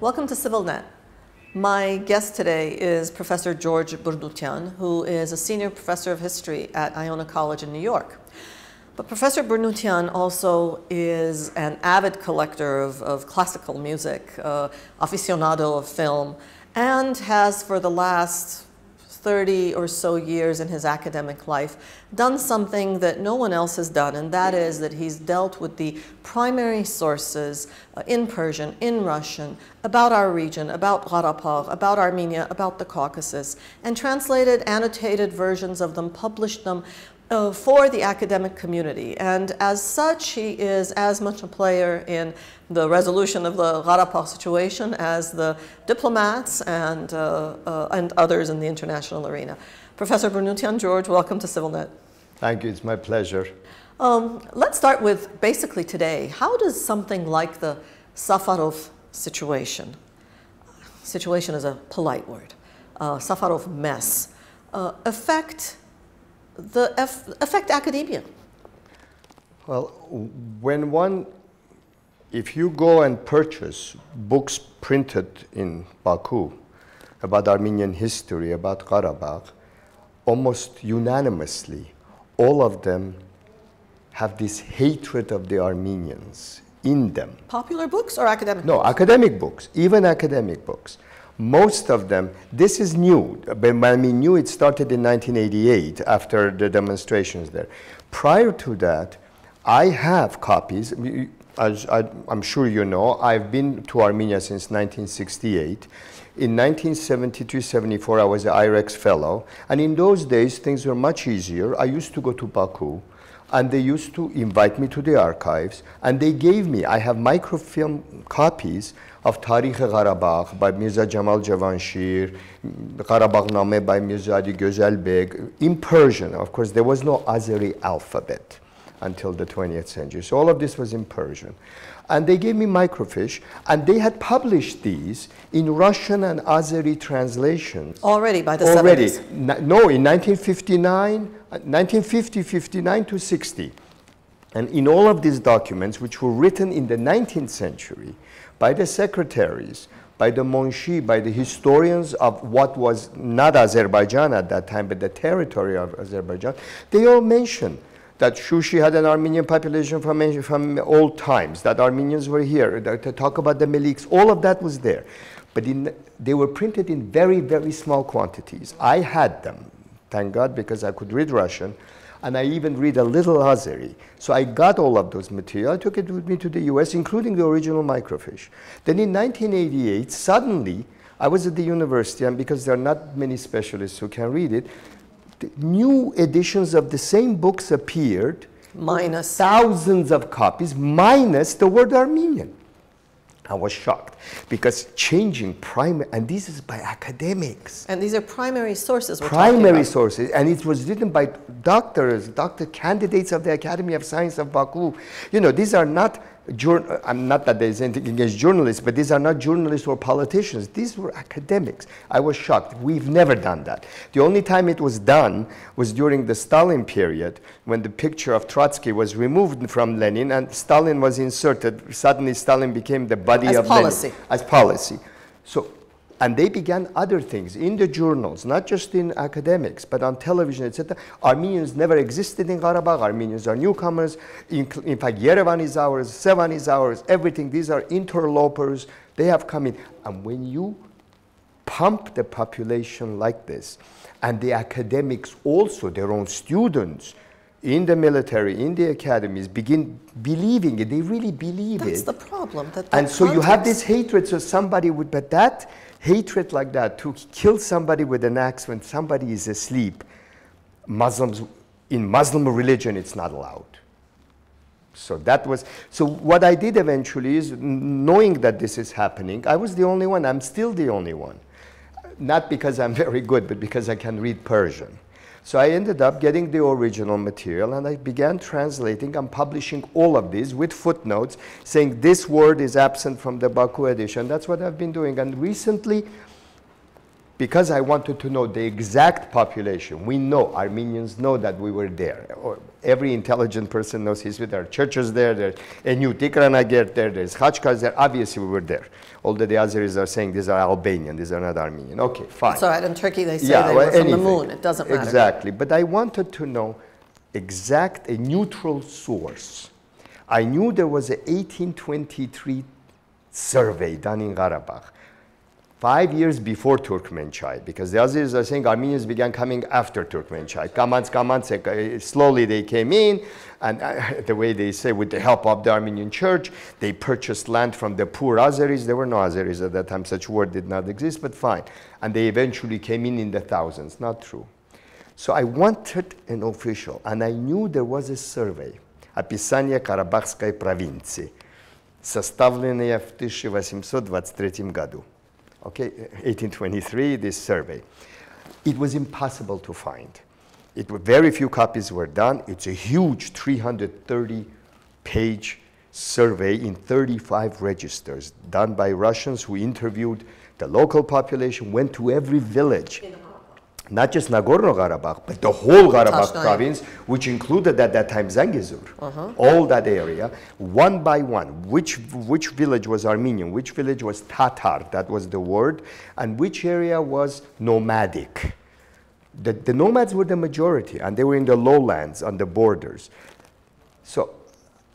Welcome to CivilNet. My guest today is Professor George Bournoutian, who is a senior professor of history at Iona College in New York. But Professor Bournoutian also is an avid collector of classical music, aficionado of film, and has for the last 30 or so years in his academic life done something that no one else has done, and that is that he's dealt with the primary sources in Persian, in Russian, about our region, about Karabakh, about Armenia, about the Caucasus, and translated annotated versions of them, published them for the academic community. And as such, he is as much a player in the resolution of the Karabakh situation as the diplomats and others in the international arena. Professor Bournoutian, George, welcome to CivilNet. Thank you, it's my pleasure. Let's start with basically today. How does something like the Safarov situation is a polite word, Safarov mess, affect academia? Well, if you go and purchase books printed in Baku about Armenian history, about Karabakh, almost unanimously, all of them have this hatred of the Armenians in them. Popular books or academic books? No, academic books, even academic books. Most of them, this is new, but when I mean new, it started in 1988 after the demonstrations there. Prior to that, I have copies. As I'm sure you know, I've been to Armenia since 1968. In 1972-74, I was an IREX fellow, and in those days, things were much easier. I used to go to Baku, and they used to invite me to the archives, and they gave me, I have microfilm copies of Tarikh Karabakh by Mirza Jamal Javanshir, Karabakh Name by Mirza Ali Gözelbek, in Persian. Of course, there was no Azeri alphabet until the 20th century. So all of this was in Persian. And they gave me microfiche, and they had published these in Russian and Azeri translations. Already by the 70s? No, in 1950, 59 to 60. And in all of these documents, which were written in the 19th century by the secretaries, by the Monshi, by the historians of what was not Azerbaijan at that time, but the territory of Azerbaijan, they all mention that Shushi had an Armenian population from old times, that Armenians were here, to talk about the Meliks, all of that was there. But they were printed in very, very small quantities. I had them, thank God, because I could read Russian, and I even read a little Azeri. So I got all of those material. I took it with me to the US, including the original microfiche. Then in 1988, suddenly, I was at the university, and because there are not many specialists who can read it, new editions of the same books appeared, minus thousands of copies, minus the word Armenian. I was shocked because changing primary, and this is by academics. And these are primary sources we're primary sources, and it was written by doctor candidates of the Academy of Science of Baku. You know, these are not, not that there's anything against journalists, but these are not journalists or politicians. These were academics. I was shocked. We've never done that. The only time it was done was during the Stalin period, when the picture of Trotsky was removed from Lenin and Stalin was inserted. Suddenly Stalin became the body of policy. Lenin. As policy. So, and they began other things in the journals, not just in academics, but on television, etc. Armenians never existed in Karabakh. Armenians are newcomers. In fact, Yerevan is ours, Sevan is ours, everything. These are interlopers. They have come in. And when you pump the population like this, and the academics also, their own students, in the military, in the academies, begin believing it. They really believe it. That's the problem. And so you have this hatred, so somebody would, but that hatred like that, to kill somebody with an axe when somebody is asleep, Muslims, in Muslim religion, it's not allowed. So that was, so what I did eventually is, knowing that this is happening, I was the only one, I'm still the only one. Not because I'm very good, but because I can read Persian. So I ended up getting the original material, and I began translating and publishing all of these with footnotes saying this word is absent from the Baku edition. That's what I've been doing. And recently, because I wanted to know the exact population. We know, Armenians know that we were there. Or every intelligent person knows history. There are churches there, there's a new Tikranager there, there's Khachkars there. Obviously, we were there. Although the Azeris are saying these are Albanian, these are not Armenian. Okay, fine. So in Turkey, they say they were from the moon. It doesn't matter. Exactly. But I wanted to know a neutral source. I knew there was an 1823 survey done in Karabakh, 5 years before Turkmenchai, because the Azeris are saying Armenians began coming after Turkmenchai. Slowly they came in, and the way they say, with the help of the Armenian church, they purchased land from the poor Azeris. There were no Azeris at that time, such word did not exist, but fine. And they eventually came in the thousands. Not true. So I wanted an official, and I knew there was a survey, Описание Карабахской провинции, составленное в 1823 году. Okay, 1823, this survey. It was impossible to find. Very few copies were done. It's a huge 330-page survey in 35 registers done by Russians who interviewed the local population, went to every village. Not just Nagorno-Karabakh, but the whole Karabakh province, which included at that time Zangezur, all that area, one by one, which village was Armenian, which village was Tatar, that was the word, and which area was nomadic. The nomads were the majority, and they were in the lowlands, on the borders. So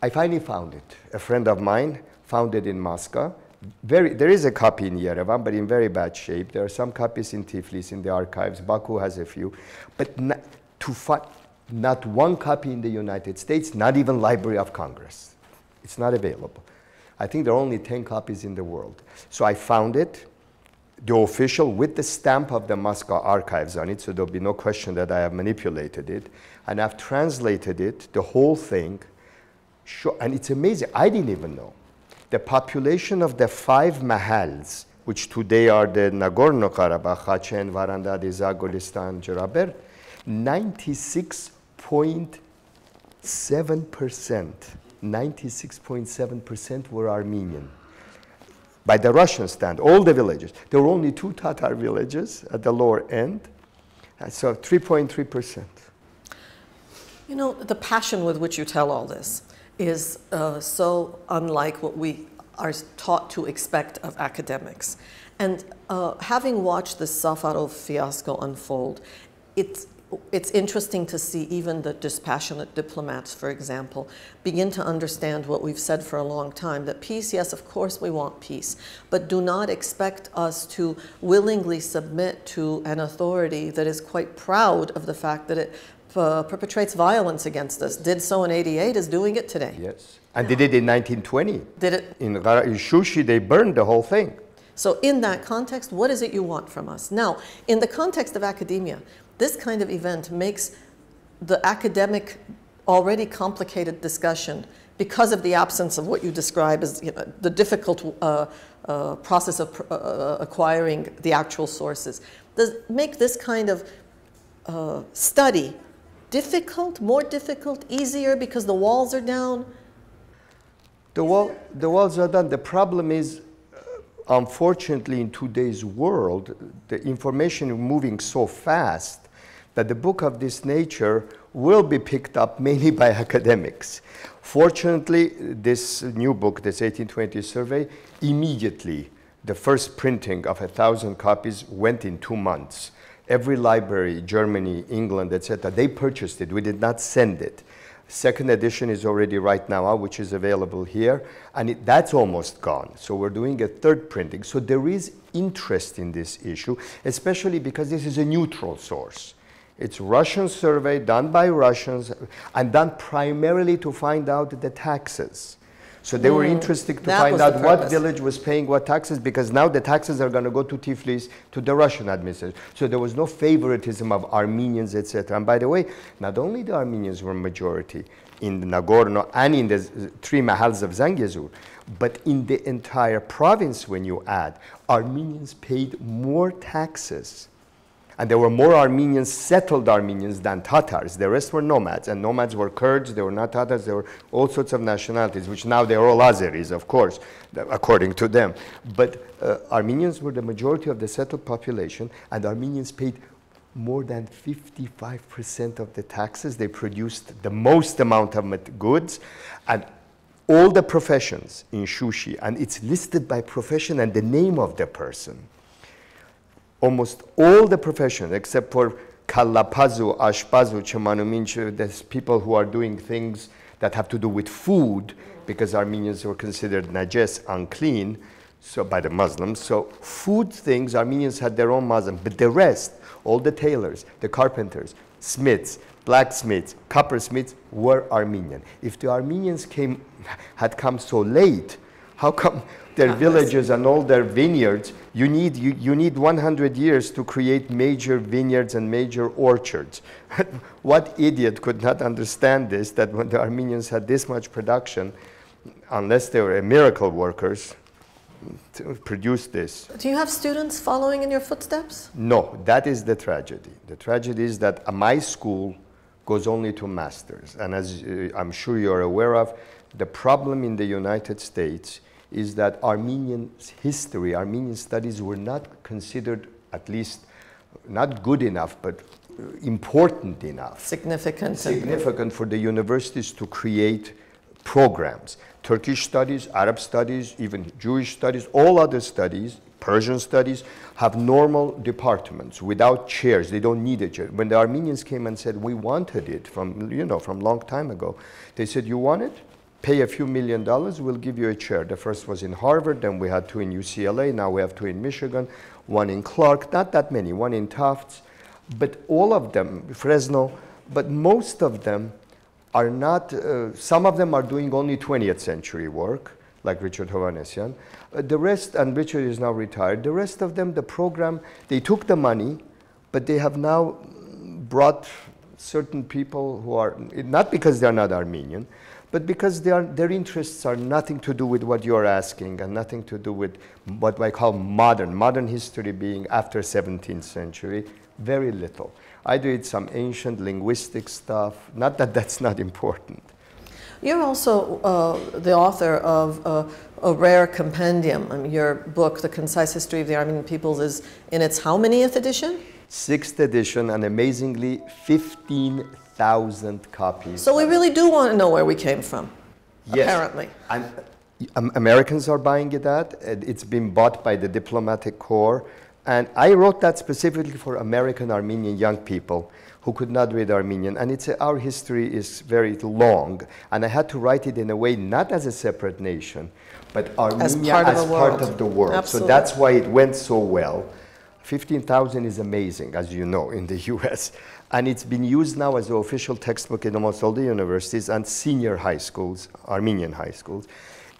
I finally found it. A friend of mine found it in Moscow. There is a copy in Yerevan, but in very bad shape. There are some copies in Tiflis, in the archives. Baku has a few. But not one copy in the United States, not even Library of Congress. It's not available. I think there are only 10 copies in the world. So I found it, the official, with the stamp of the Moscow archives on it, so there'll be no question that I have manipulated it. And I've translated it, the whole thing. And it's amazing. I didn't even know. The population of the 5 mahals, which today are the Nagorno-Karabakh, Khachen, Varandadi, Zagolistan, Jaraber, 96.7% were Armenian. By the Russian stand, all the villages. There were only 2 Tatar villages at the lower end, so 3.3%. You know, the passion with which you tell all this is so unlike what we are taught to expect of academics. And having watched the Safarov fiasco unfold, it's interesting to see even the dispassionate diplomats, for example, begin to understand what we've said for a long time, that peace, yes, of course we want peace, but do not expect us to willingly submit to an authority that is quite proud of the fact that it perpetrates violence against us. Did so in '88, is doing it today. Yes, and they did it in 1920. Did it? In Shushi, they burned the whole thing. So in that context, what is it you want from us? Now, in the context of academia, this kind of event makes the academic, already complicated discussion, because of the absence of what you describe as the difficult process of acquiring the actual sources, does make this kind of study difficult, more difficult, easier because the walls are down? The walls are down. The problem is, unfortunately, in today's world, the information is moving so fast that the book of this nature will be picked up mainly by academics. Fortunately, this new book, this 1820 survey, immediately, the first printing of 1,000 copies went in 2 months. Every library, Germany, England, etc., they purchased it. We did not send it. Second edition is already right now out, which is available here, and that's almost gone. So we're doing a third printing. So there is interest in this issue, especially because this is a neutral source. It's Russian survey done by Russians and done primarily to find out the taxes. So they were interested to find out what village was paying what taxes, because now the taxes are going to go to Tiflis, to the Russian administration. So there was no favoritism of Armenians, etc. And by the way, not only the Armenians were majority in the Nagorno and in the 3 mahals of Zangezur, but in the entire province, when you add, Armenians paid more taxes. And there were more Armenians, settled Armenians, than Tatars. The rest were nomads, and nomads were Kurds, they were not Tatars, there were all sorts of nationalities, which now they're all Azeris, of course, according to them. But Armenians were the majority of the settled population, and Armenians paid more than 55% of the taxes. They produced the most amount of goods, and all the professions in Shushi, and it's listed by profession and the name of the person. Almost all the professions, except for Kallapazu, Ashpazu, Chemanuminch, there's people who are doing things that have to do with food, because Armenians were considered najes, unclean, so by the Muslims. So food things, Armenians had their own Muslim, but the rest, all the tailors, the carpenters, smiths, blacksmiths, coppersmiths were Armenian. If the Armenians had come so late, how come their villages and all their vineyards, you need 100 years to create major vineyards and major orchards. What idiot could not understand this, that when the Armenians had this much production, unless they were miracle workers, to produce this. Do you have students following in your footsteps? No, that is the tragedy. The tragedy is that my school goes only to masters. And as I'm sure you're aware of, the problem in the United States is that Armenian history, Armenian studies were not considered, at least not good enough, but important enough. Significant for the universities to create programs. Turkish studies, Arab studies, even Jewish studies, all other studies, Persian studies, have normal departments without chairs. They don't need a chair. When the Armenians came and said, we wanted it from long time ago, they said, you want it? Pay a few $1 million, we'll give you a chair. The first was in Harvard, then we had 2 in UCLA, now we have 2 in Michigan, 1 in Clark, not that many, 1 in Tufts. But all of them, Fresno, but most of them are not, some of them are doing only 20th century work, like Richard Hovhannisyan. The rest, and Richard is now retired, the rest of them, the program, they took the money, but they have now brought certain people who are, not because they're not Armenian, but because their interests are nothing to do with what you're asking and nothing to do with what I call modern history being after 17th century, very little. Either it's some ancient linguistic stuff, not that that's not important. You're also the author of a rare compendium. I mean, your book, The Concise History of the Armenian Peoples, is in its how manyth edition? 6th edition, and amazingly 15,000 copies. So we really do want to know where we came from, yes. Apparently. Americans are buying it at. It's been bought by the diplomatic corps. And I wrote that specifically for American Armenian young people who could not read Armenian. And our history is very long. And I had to write it in a way, not as a separate nation, but Armenia as part of the world. Absolutely. So that's why it went so well. 15,000 is amazing, as you know, in the US. And it's been used now as the official textbook in almost all the universities and senior high schools, Armenian high schools.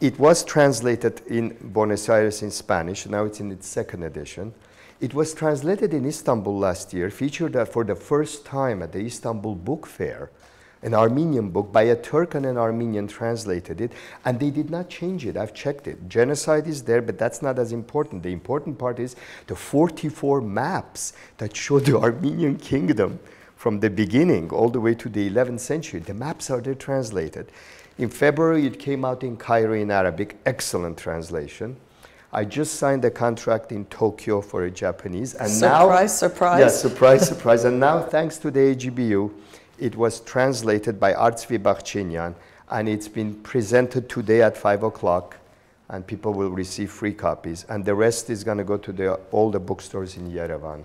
It was translated in Buenos Aires in Spanish. Now it's in its 2nd edition. It was translated in Istanbul last year, featured for the first time at the Istanbul Book Fair, an Armenian book by a Turk and an Armenian translated it, and they did not change it. I've checked it. Genocide is there, but that's not as important. The important part is the 44 maps that show the Armenian kingdom from the beginning all the way to the 11th century. The maps are there translated. In February, it came out in Cairo in Arabic, excellent translation. I just signed a contract in Tokyo for a Japanese. And surprise, surprise. Yes, surprise, surprise. And now, thanks to the AGBU, it was translated by Artsvi Bakhchinyan, and it's been presented today at 5 o'clock, and people will receive free copies. And the rest is going to go to all the bookstores in Yerevan,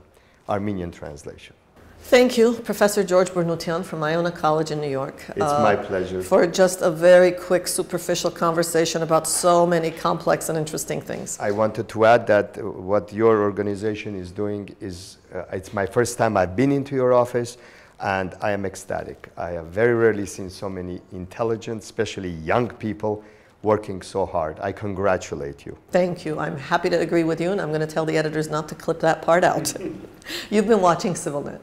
Armenian translation. Thank you, Professor George Bournoutian from Iona College in New York. It's my pleasure. For just a very quick, superficial conversation about so many complex and interesting things. I wanted to add that what your organization is doing is, it's my first time I've been into your office, and I am ecstatic. I have very rarely seen so many intelligent, especially young people, working so hard. I congratulate you. Thank you. I'm happy to agree with you, and I'm going to tell the editors not to clip that part out. You've been watching CivilNet.